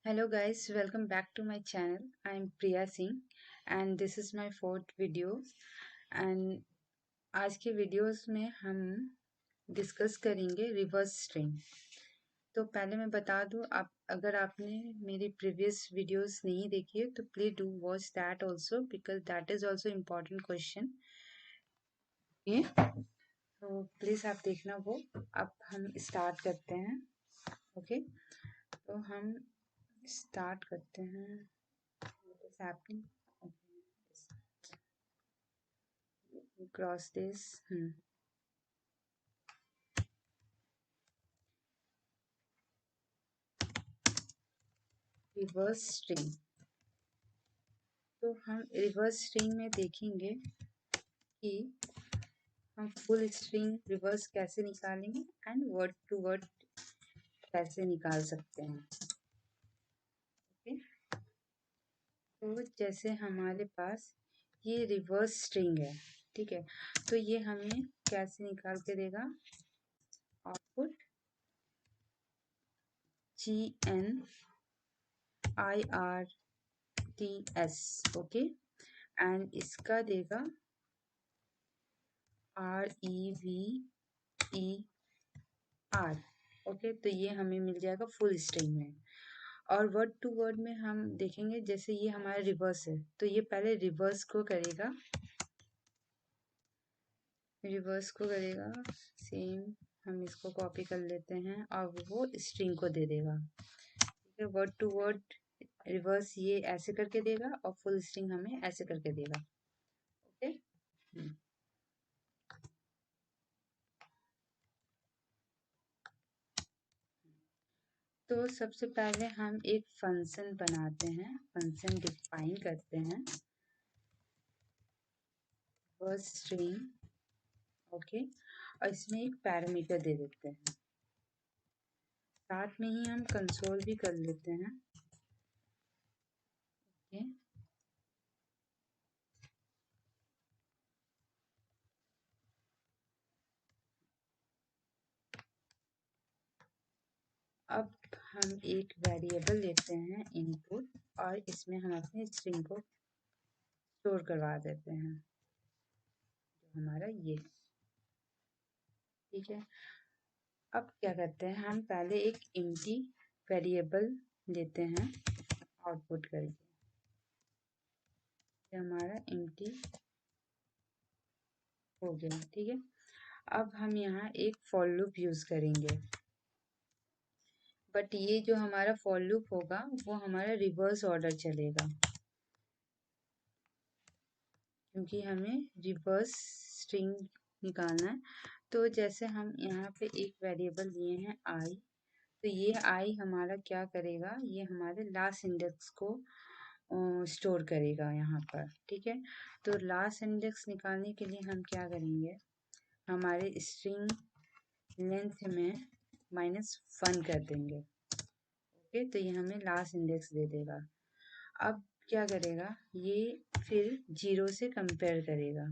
Hello guys, welcome back to my channel. I am Priya Singh and this is my fourth video and आज के videos में हम discuss करेंगे reverse string. तो पहले मैं बता दूं, आप अगर आपने मेरी प्रीवियस वीडियोस नहीं देखी है तो please do watch that also because that is also important question. तो प्लीज आप देखना वो। अब हम स्टार्ट करते हैं। ओके, तो हम स्टार्ट करते हैं। What is happening? Okay, cross this. Reverse string. तो हम रिवर्स स्ट्रिंग में देखेंगे कि हम फुल स्ट्रिंग रिवर्स कैसे निकालेंगे एंड वर्ड टू वर्ड कैसे निकाल सकते हैं। ओके, तो जैसे हमारे पास ये रिवर्स स्ट्रिंग है, ठीक है, तो ये हमें कैसे निकाल के देगा? आउटपुट GNIRTS, ओके, एंड इसका देगा REVER, ओके। तो ये हमें मिल जाएगा फुल स्ट्रिंग में। और वर्ड टू वर्ड में हम देखेंगे, जैसे ये हमारा रिवर्स है तो ये पहले रिवर्स को करेगा, सेम हम इसको कॉपी कर लेते हैं और वो स्ट्रिंग को दे देगा। ठीक है, वर्ड टू वर्ड रिवर्स ये ऐसे करके देगा और फुल स्ट्रिंग हमें ऐसे करके देगा। ओके, तो सबसे पहले हम एक फंक्शन बनाते हैं, फंक्शन डिफाइन करते हैं रिवर्स स्ट्रिंग, ओके, और इसमें एक पैरामीटर दे देते हैं। साथ में ही हम कंसोल भी कर लेते हैं। ओके, अब हम एक वेरिएबल लेते हैं इनपुट और इसमें हम अपने स्ट्रिंग को स्टोर करवा देते हैं, जो हमारा ये, ठीक है। अब क्या करते हैं, हम पहले एक एम्प्टी वेरिएबल लेते हैं आउटपुट करके, ये हमारा एम्प्टी हो गया, ठीक है। अब हम यहाँ एक फॉर लूप यूज करेंगे, बट ये जो हमारा फॉर लूप होगा वो हमारा रिवर्स ऑर्डर चलेगा, क्योंकि हमें रिवर्स स्ट्रिंग निकालना है। तो जैसे हम यहाँ पे एक वेरिएबल लिए हैं आई, तो ये आई हमारा क्या करेगा, ये हमारे लास्ट इंडेक्स को स्टोर करेगा यहाँ पर, ठीक है। तो लास्ट इंडेक्स निकालने के लिए हम क्या करेंगे, हमारे स्ट्रिंग लेंथ में -1 कर देंगे, ओके। तो ये हमें लास्ट इंडेक्स दे देगा। अब क्या करेगा, ये फिर 0 से कंपेयर करेगा,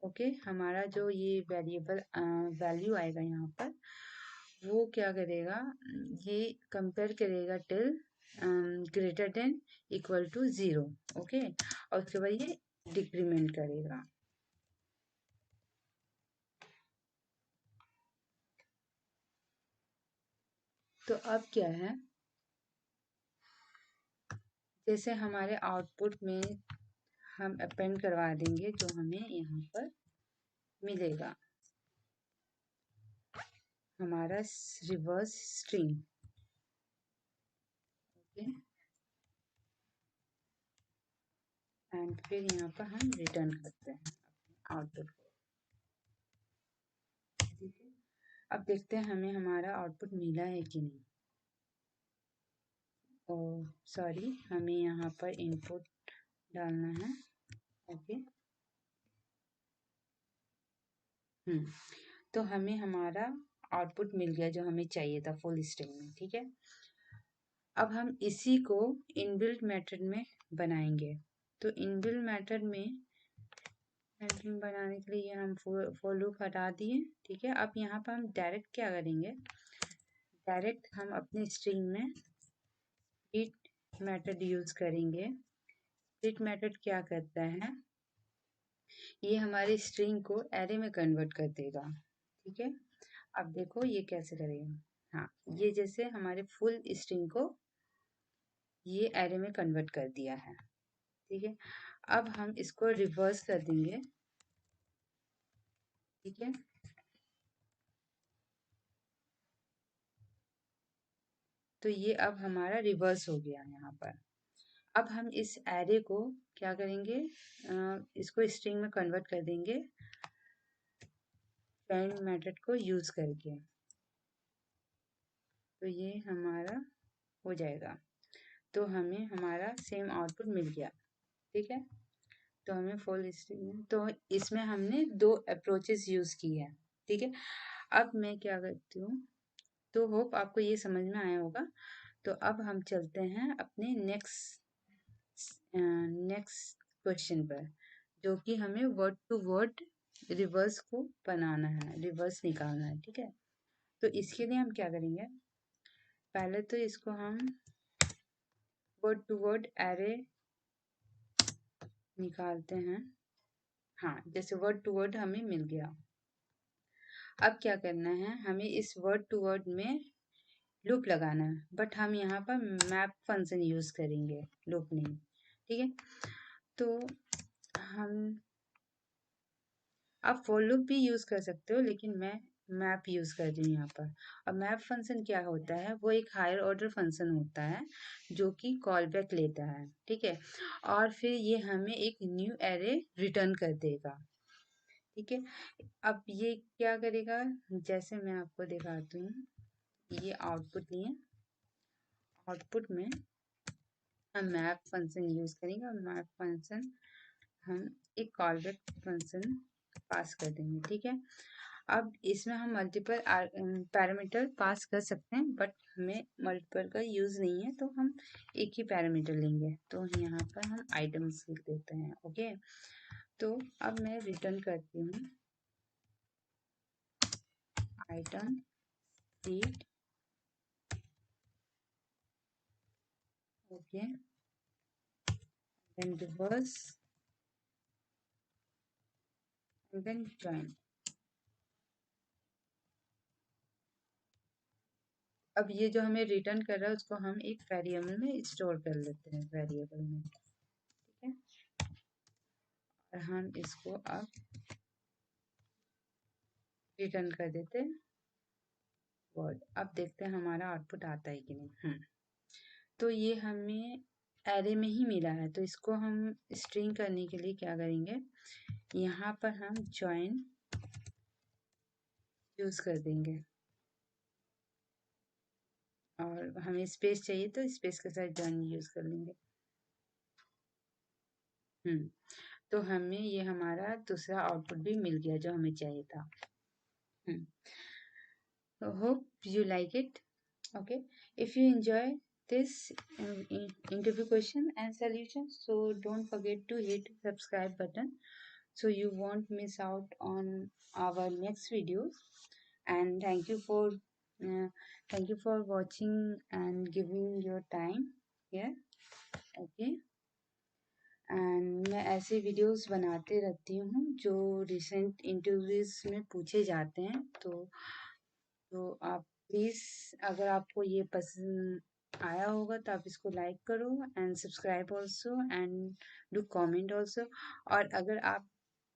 ओके। हमारा जो ये वेरिएबल वैल्यू आएगा यहाँ पर, वो क्या करेगा, ये कंपेयर करेगा till greater than equal to 0, okay, और उसके बाद ये डिक्रीमेंट करेगा। तो अब क्या है, जैसे हमारे आउटपुट में हम अपेंड करवा देंगे जो हमें यहाँ पर मिलेगा, हमारा रिवर्स स्ट्रिंग, ओके, एंड फिर यहाँ पर हम रिटर्न करते हैं अपने आउटपुट को, ठीक है। अब देखते हैं हमें हमारा आउटपुट मिला है कि नहीं। ओ सॉरी, हमें यहाँ पर इनपुट डालना है, ओके। तो हमें हमारा आउटपुट मिल गया जो हमें चाहिए था फुल स्ट्रिंग में, ठीक है। अब हम इसी को इनबिल्ट मेथड में बनाएंगे। तो इनबिल्ट मेथड में बनाने के लिए हम फॉर लूप हटा दिए, ठीक है। अब यहाँ पर हम डायरेक्ट क्या करेंगे, डायरेक्ट हम अपने स्ट्रिंग में स्प्लिट मेथड यूज करेंगे। स्प्लिट मेथड क्या करता है, ये हमारी स्ट्रिंग को एरे में कन्वर्ट कर देगा। ठीक है, अब देखो ये कैसे करेगा। हाँ, ये जैसे हमारे फुल स्ट्रिंग को ये एरे में कन्वर्ट कर दिया है। ठीक है, अब हम इसको रिवर्स कर देंगे। ठीक है, तो ये अब हमारा रिवर्स हो गया यहाँ पर। अब हम इस एरे को क्या करेंगे, इसको स्ट्रिंग में कन्वर्ट कर देंगे join मेथड को यूज करके। तो ये हमारा हो जाएगा, तो हमें हमारा सेम आउटपुट मिल गया। ठीक है, तो हमें फुल स्ट्रिंग, तो इसमें हमने 2 अप्रोचेस यूज की है। ठीक है, अब मैं क्या करती हूँ, तो होप आपको ये समझ में आया होगा। तो अब हम चलते हैं अपने नेक्स्ट क्वेश्चन पर, जो कि हमें वर्ड टू वर्ड रिवर्स को बनाना है, रिवर्स निकालना है। ठीक है, तो इसके लिए हम क्या करेंगे, पहले तो इसको हम वर्ड टू वर्ड एरे निकालते हैं। हाँ, जैसे वर्ड टू वर्ड हमें मिल गया। अब क्या करना है, हमें इस वर्ड टू वर्ड में लूप लगाना है, बट हम यहाँ पर मैप फंक्शन यूज करेंगे, लूप नहीं। ठीक है, तो हम, आप फॉर लूप भी यूज कर सकते हो, लेकिन मैं मैप यूज कर रही हूँ यहाँ पर। और मैप फंक्शन क्या होता है, वो एक हायर ऑर्डर फंक्शन होता है जो कि कॉल बैक लेता है। ठीक है, और फिर ये हमें एक न्यू एरे रिटर्न कर देगा। ठीक है, अब ये क्या करेगा, जैसे मैं आपको दिखाती हूँ, ये आउटपुट लिए, आउटपुट में हम मैप फंक्शन यूज करेंगे, और मैप फंक्शन हम एक कॉल बैक फंक्शन पास कर देंगे। ठीक है, अब इसमें हम मल्टीपल पैरामीटर पास कर सकते हैं, बट हमें मल्टीपल का यूज नहीं है, तो हम एक ही पैरामीटर लेंगे। तो यहाँ पर हम आइटम्स लिख देते हैं। ओके, तो अब मैं रिटर्न करती हूँ item read. Okay, then reverse and then join। अब ये जो हमें रिटर्न कर रहा है उसको हम एक वेरिएबल में स्टोर कर लेते हैं, वेरिएबल में। ठीक है, और हम इसको अब रिटर्न कर देते हैं वर्ड। अब देखते हैं हमारा आउटपुट आता है कि नहीं। तो ये हमें एरे में ही मिला है, तो इसको हम स्ट्रिंग करने के लिए क्या करेंगे, यहाँ पर हम जॉइन यूज कर देंगे, और हमें स्पेस चाहिए तो स्पेस के साथ जॉइन यूज कर लेंगे। तो हमें ये हमारा दूसरा आउटपुट भी मिल गया जो हमें चाहिए था। So hope you like it. Okay, if you enjoy this interview question and solution, so don't forget to hit subscribe button so you won't miss out on our next videos. And thank you for watching and giving your time here. Okay, and मैं ऐसे videos बनाते रहती हूँ जो recent interviews में पूछे जाते हैं। तो आप प्लीज़, अगर आपको ये पसंद आया होगा तो आप इसको लाइक करो and subscribe also and do comment also. और अगर आप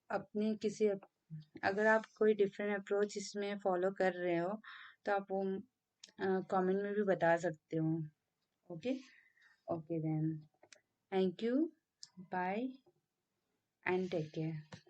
अपने अगर आप कोई डिफरेंट अप्रोच इसमें फॉलो कर रहे हो तो आप वो कमेंट में भी बता सकते हो। Okay, okay then, thank you, bye and take care.